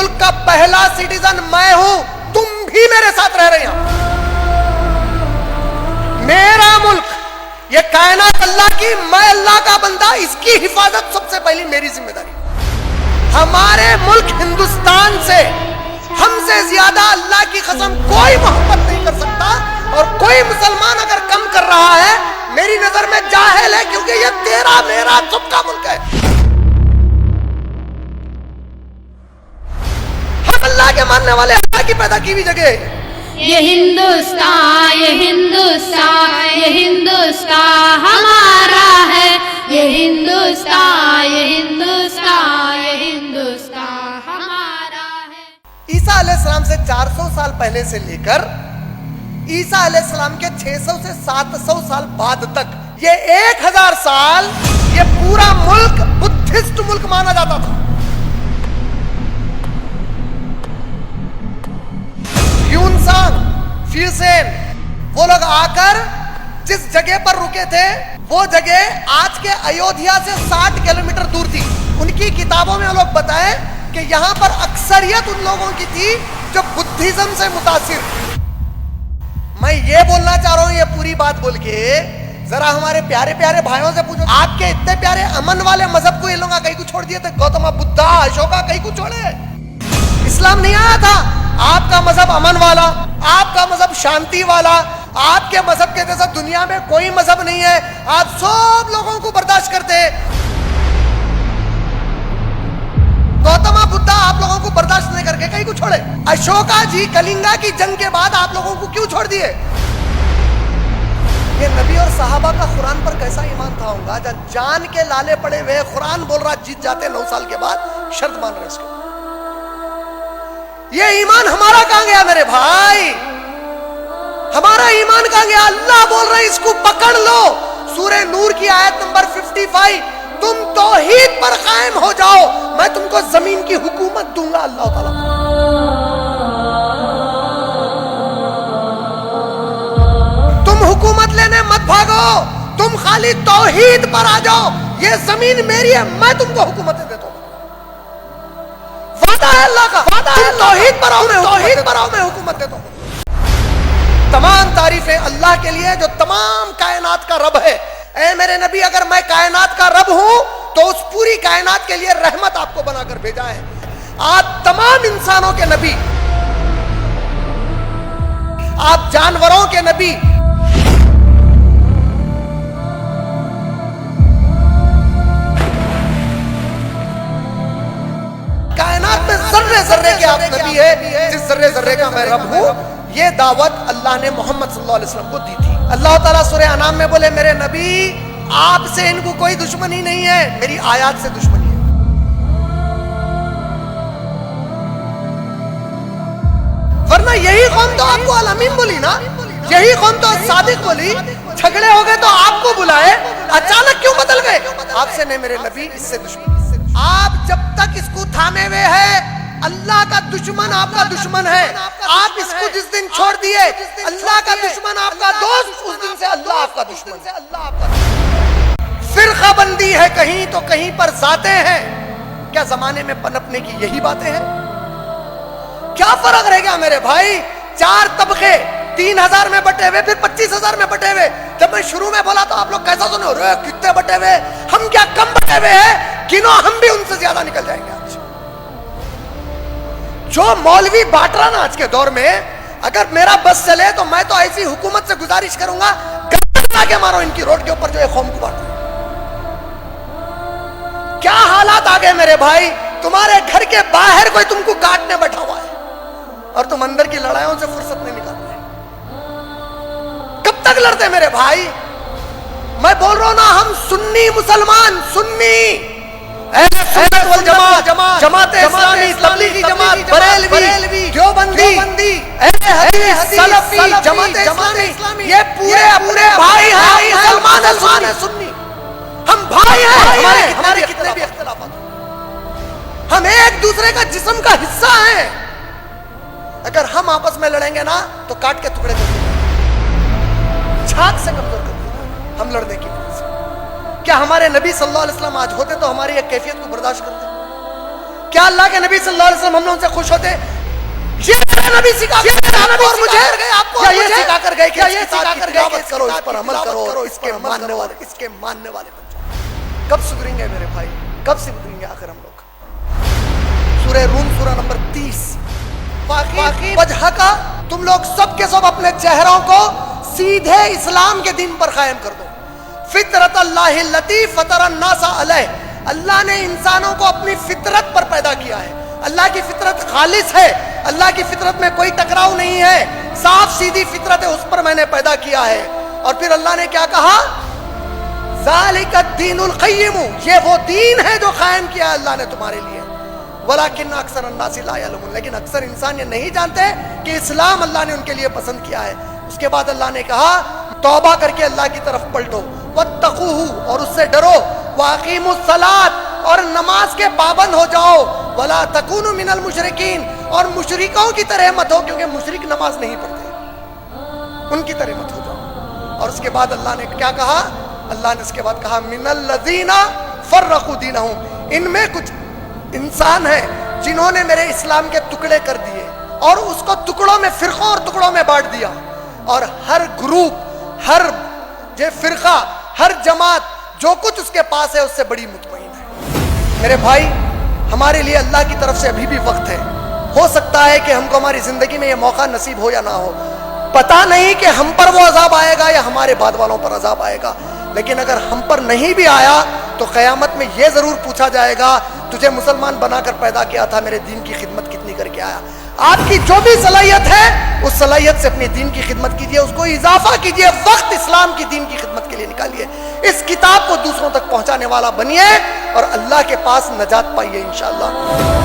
मुल्क का पहला सिटीजन मैं हूं, तुम भी मेरे साथ रह रहे हो। मेरा मुल्क, ये कायनात अल्लाह की, मैं अल्लाह का बंदा, इसकी हिफाजत सबसे पहली मेरी जिम्मेदारी। हमारे मुल्क हिंदुस्तान से हमसे ज्यादा अल्लाह की कसम कोई मोहब्बत नहीं कर सकता, और कोई मुसलमान अगर कम कर रहा है मेरी नजर में जाहिल है, क्योंकि ये तेरा मेरा सबका मुल्क है। हम अल्लाह के मानने वाले, अल्लाह की पैदा की हुई जगह है। ये हिंदुस्तान, ये हिंदुस्तान, ये हिंदुस्तान हमारा है। ये हिंदुस्तान, ये हिंदुस्तान, ये हिंदुस्तान हमारा है। ईसा अलैहिस्सलाम से 400 साल पहले से लेकर ईसा अलैहिस्सलाम के 600 से 700 साल बाद तक, ये 1000 साल ये पूरा मुल्क बुद्धिस्ट मुल्क माना जाता था। ह्यूनसांग, फ्यूसेन, वो लोग आकर जिस जगह पर रुके थे वो जगह आज के अयोध्या से 60 किलोमीटर दूर थी। उनकी किताबों में वो लोग बताए कि यहां पर अक्सरियत उन लोगों की थी जो बुद्धिज्म से मुतासिर। मैं ये बोलना चाह रहा हूं, ये पूरी बात बोल के जरा हमारे प्यारे प्यारे भाइयों से पूछो, आपके इतने प्यारे अमन वाले मजहब को ये लोग कहीं को छोड़ दिए थे? गौतम बुद्धा, अशोका कहीं को छोड़े? इस्लाम नहीं आया था। आपका मजहब अमन वाला, आपका मजहब शांति वाला, आपके मजहब के जैसा दुनिया में कोई मजहब नहीं है। आप सब लोगों को बर्दाश्त करते। गौतम बुद्धा आप लोगों को बर्दाश्त नहीं करके कहीं को छोड़े। अशोका जी कलिंगा की जंग के बाद आप लोगों को क्यों छोड़ दिए? ये नबी और सहाबा का कुरान पर कैसा ईमान था होगा, जब जान के लाले पड़े हुए कुरान बोल रहा जीत जाते 9 साल के बाद, शर्त मान रहे इसको। ये ईमान हमारा कहां गया मेरे भाई? हमारा ईमान कहां गया? अल्लाह बोल रहे इसको पकड़ लो। सूरह नूर की आयत नंबर 55, तुम तौहीद पर कायम हो जाओ, मैं तुमको जमीन की हुकूमत दूंगा। अल्लाह ताला तुम हुकूमत लेने मत भागो, तुम खाली तौहीद पर आ जाओ। ये जमीन मेरी है, मैं तुमको हुकूमत देता हूं। वादा है अल्लाह का, वादा है तौहीद पर आओ, मैं तौहीद पर आओ, मैं हुकूमत देता हूं। तमाम तारीफें अल्लाह के लिए जो तमाम कायनात का रब है। ऐ मेरे नबी, अगर मैं कायनात का रब हूं तो उस पूरी कायनात के लिए रहमत आपको बनाकर भेजा है। आप तमाम इंसानों के नबी, आप जानवरों के नबी, कायनात में जर्रे जर्रे के आप नबी है। जिस जर्रे जर्रे का मैं रब हूं, ये दावत अल्लाह ने मोहम्मद सल्लल्लाहु अलैहि वसल्लम को दी थी। अल्लाह ताला सूरह अनाम में बोले, मेरे नबी आपसे इनको कोई दुश्मनी नहीं है, मेरी आयत से दुश्मनी है। वरना यही कौम तो आपको अल अमीन बोली ना, यही कौम तो सादिक बोली। झगड़े हो गए तो आपको बुलाए, अचानक क्यों बदल गए? आपसे नहीं मेरे नबी, इससे दुश्मनी। आप जब तक इसको थामे हुए हैं, अल्लाह का दुश्मन आपका दुश्मन है। आप इसको जिस दिन छोड़ दिए, अल्लाह का दुश्मन आपका दोस्त, उस दिन से अल्लाह आपका दुश्मन है। अल्लाह आपका फिरका बंदी है कहीं तो कहीं पर जाते हैं। क्या जमाने में पनपने की यही बातें हैं? क्या फर्क रह गया मेरे भाई? 4 तबके 3000 में बटे हुए, फिर 25000 में बटे हुए। जब मैं शुरू में बोला तो आप लोग कैसा सुने, रे कितने बटे हुए? हम क्या कम बटे हुए हैं? गिनो, हम भी उनसे ज्यादा निकल जाएंगे आज। जो मौलवी बांट रहा ना आज के दौर में, अगर मेरा बस चले तो मैं तो ऐसी हुकूमत से गुजारिश करूंगा, गर्दन आके मारो इनकी रोड के ऊपर जो ये कौम को बांट रहे। क्या हालात आ गए मेरे भाई? तुम्हारे घर के बाहर कोई तुमको काटने बैठा हुआ है और तुम अंदर की लड़ाइयों से फुर्सत नहीं निकाल रहे। कब तक लड़ते मेरे भाई? मैं बोल रहा हूं ना, हम सुन्नी मुसलमान, सुन्नी जमाते इस्लामी, तबलीगी जमात, बरेलवी, देवबंदी, सलफी, जमाते इस्लामी, ये पूरे अपने भाई हैं। मुसलमान है, सुन्नी, हम भाई हैं। हमारे कितने भी इख्तिलाफात, हम एक दूसरे का जिस्म का हिस्सा हैं। अगर हम आपस में लड़ेंगे ना तो काट के टुकड़े कर देंगे, झाग से कमजोर कर देंगे हम लड़ने की वजह से। क्या हमारे नबी सल्लल्लाहु अलैहि वसल्लम आज होते तो हमारी एक कैफियत को बर्दाश्त करते? کیا اللہ کے نبی صلی اللہ علیہ وسلم ہم نے ان سے خوش ہوتے؟ یہ میرا نبی سکھا کر گئے آپ کو اور مجھے، کیا یہ سکھا کر گئے کہ یہ سکھا کر گئے کہ کرو، اس پر عمل کرو اور اس کے ماننے والے بن جاؤ؟ کب سدھریں گے میرے بھائی، کب سدھریں گے آخر ہم لوگ؟ سورہ روم سورہ نمبر 30، واقعی وجہ کا تم لوگ سب کے سب اپنے چہروں کو سیدھے اسلام کے دین پر قائم کر دو۔ فطرت اللہ التی فطر الناس علیہ، اللہ نے انسانوں کو اپنی فطرت پر پیدا کیا ہے۔ اللہ کی فطرت خالص ہے، اللہ کی فطرت میں کوئی ٹکراؤ نہیں ہے، صاف سیدھی فطرت ہے، اس پر میں نے پیدا کیا ہے۔ اور پھر اللہ نے کیا کہا؟ ذالک الدین القیم، یہ وہ دین ہے جو قائم کیا ہے اللہ نے تمہارے لیے۔ ولیکن اکثر الناس لا یعلمون، لیکن اکثر انسان یہ نہیں جانتے کہ اسلام اللہ نے ان کے لیے پسند کیا ہے۔ اس کے بعد اللہ نے کہا توبہ کر کے اللہ کی طرف پلٹو، واتقوہ، اور اس سے ڈرو، واقیموا الصلاۃ، اور نماز کے پابند ہو جاؤ، ولا تکونوا من المشرکین، اور مشرکوں کی طرح مت ہو، کیونکہ مشرک نماز نہیں پڑھتے، ان کی طرح مت ہو جاؤ۔ اور اس کے بعد اللہ نے کیا کہا؟ اللہ نے اس کے بعد کہا من الذین فرقوا دینہم، ان میں کچھ انسان ہیں جنہوں نے میرے اسلام کے ٹکڑے کر دیے اور اس کو ٹکڑوں میں، فرقوں اور ٹکڑوں میں بانٹ دیا، اور ہر گروپ، ہر فرقہ، ہر جماعت جو کچھ اس کے پاس ہے اس سے بڑی مطمئن ہے۔ میرے بھائی، ہمارے لیے اللہ کی طرف سے ابھی بھی وقت ہے، ہو سکتا ہے کہ ہم کو ہماری زندگی میں یہ موقع نصیب ہو یا نہ ہو، پتہ نہیں کہ ہم پر وہ عذاب آئے گا یا ہمارے بعد والوں پر عذاب آئے گا، لیکن اگر ہم پر نہیں بھی آیا تو قیامت میں یہ ضرور پوچھا جائے گا تجھے مسلمان بنا کر پیدا کیا تھا، میرے دین کی خدمت کتنی کر کے آیا؟ آپ کی جو بھی صلاحیت ہے اس صلاحیت سے اپنی دین کی خدمت کیجئے، اس کو اضافہ کیجئے، وقت اسلام کی دین کی خدمت کے لیے نکالیے، اس کتاب کو دوسروں تک پہنچانے والا بنیے اور اللہ کے پاس نجات پائیے انشاءاللہ۔